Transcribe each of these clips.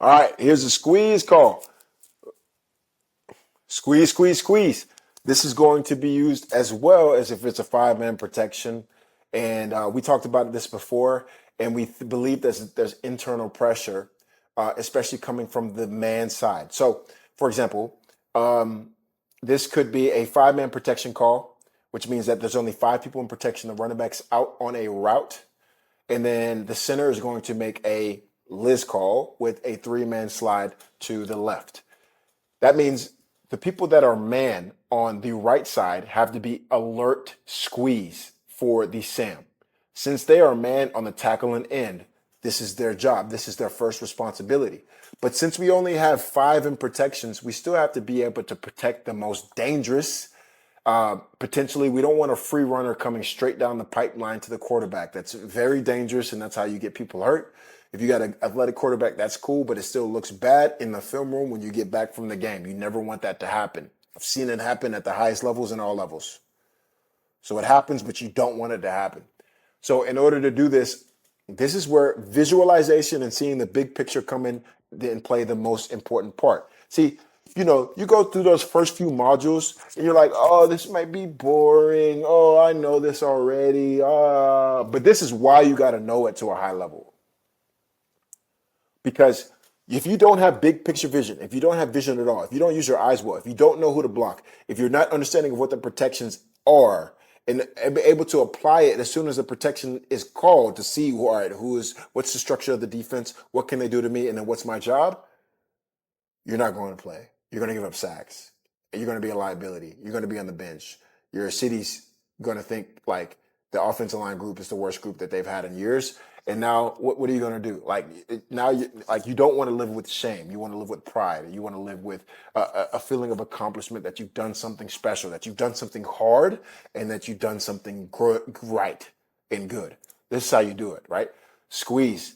All right, here's a squeeze call. Squeeze, squeeze, squeeze. This is going to be used as well as if it's a five-man protection. And we talked about this before, and we believe there's internal pressure, especially coming from the man side. So, for example, this could be a five-man protection call, which means that there's only five people in protection. The running back's out on a route, and then the center is going to make a Liz call with a three-man slide to the left. That means the people that are man on the right side have to be alert squeeze for the Sam. Since they are man on the tackle and end, this is their job. This is their first responsibility. But since we only have five in protections, we still have to be able to protect the most dangerous. Potentially, we don't want a free runner coming straight down the pipeline to the quarterback. That's very dangerous, and that's how you get people hurt. If you got an athletic quarterback, that's cool, but it still looks bad in the film room when you get back from the game. You never want that to happen. I've seen it happen at the highest levels and all levels. So it happens, but you don't want it to happen. So in order to do this, this is where visualization and seeing the big picture come in and play the most important part. See, you go through those first few modules and you're like, oh, this might be boring. Oh, I know this already. But this is why you got to know it to a high level. Because if you don't have big picture vision, if you don't have vision at all, if you don't use your eyes well, if you don't know who to block, if you're not understanding of what the protections are and able to apply it as soon as the protection is called to see what's the structure of the defense, what can they do to me, and then what's my job, you're not going to play. You're going to give up sacks. You're going to be a liability. You're going to be on the bench. Your city's going to think like the offensive line group is the worst group that they've had in years. And now, what are you going to do? You don't want to live with shame. You want to live with pride. You want to live with a feeling of accomplishment that you've done something special, that you've done something hard, and that you've done something right and good. This is how you do it, right? Squeeze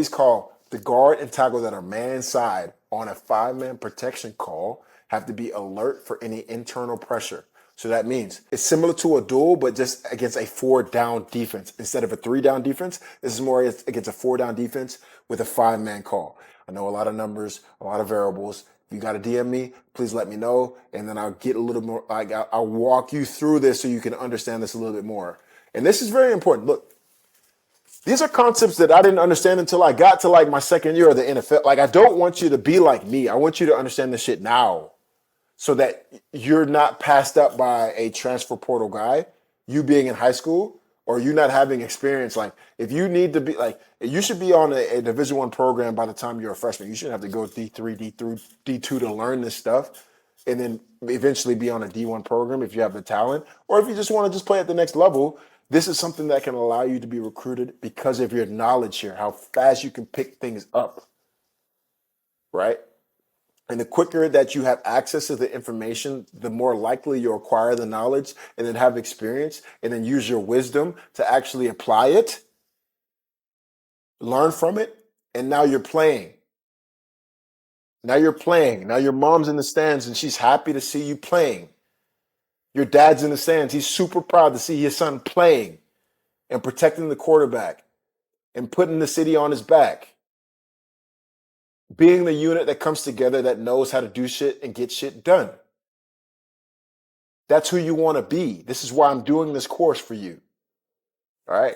call. The guard and tackle that are man side on a five-man protection call have to be alert for any internal pressure. So that means it's similar to a duel, but just against a 4-down defense. Instead of a 3-down defense, this is more against a 4-down defense with a five-man call. I know a lot of numbers, a lot of variables. If you got to DM me, please let me know. And then I'll get a little more, I'll walk you through this so you can understand this a little bit more. And this is very important. Look, these are concepts that I didn't understand until I got to my second year of the NFL. I don't want you to be like me. I want you to understand this shit now, so that you're not passed up by a transfer portal guy, you being in high school, or you not having experience. If you need to be you should be on a Division I program by the time you're a freshman. You shouldn't have to go D3, D2 to learn this stuff, and then eventually be on a D1 program if you have the talent, or if you just want to just play at the next level. This is something that can allow you to be recruited because of your knowledge here, how fast you can pick things up, right? And the quicker that you have access to the information, the more likely you'll acquire the knowledge and then have experience and then use your wisdom to actually apply it, learn from it, and now you're playing. Now you're playing. Now your mom's in the stands and she's happy to see you playing. Your dad's in the stands. He's super proud to see his son playing and protecting the quarterback and putting the city on his back. Being the unit that comes together that knows how to do shit and get shit done. That's who you want to be. This is why I'm doing this course for you. All right.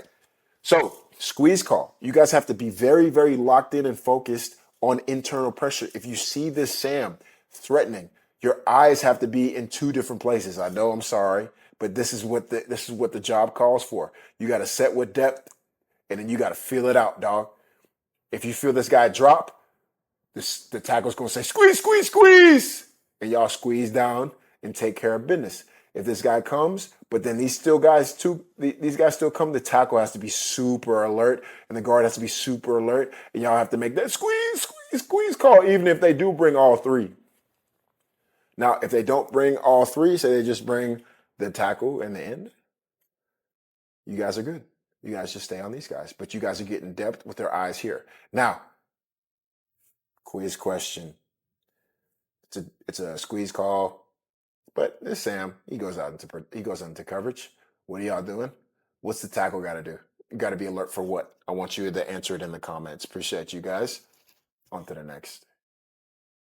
So, squeeze call. You guys have to be very, very locked in and focused on internal pressure. If you see this Sam threatening, your eyes have to be in two different places. I know, I'm sorry, but this is what the job calls for. You got to set with depth, and then you got to feel it out, dog. If you feel this guy drop, the tackle's going to say, squeeze, squeeze, squeeze. And y'all squeeze down and take care of business. If this guy comes, but then these guys still come, the tackle has to be super alert and the guard has to be super alert. And y'all have to make that squeeze, squeeze, squeeze call, even if they do bring all three. Now, if they don't bring all three, say they just bring the tackle and the end, you guys are good. You guys just stay on these guys. But you guys are getting depth with their eyes here. Now, quiz question. It's a squeeze call, but this Sam, he goes out into coverage. What are y'all doing? What's the tackle got to do? You got to be alert for what? I want you to answer it in the comments. Appreciate you guys. On to the next.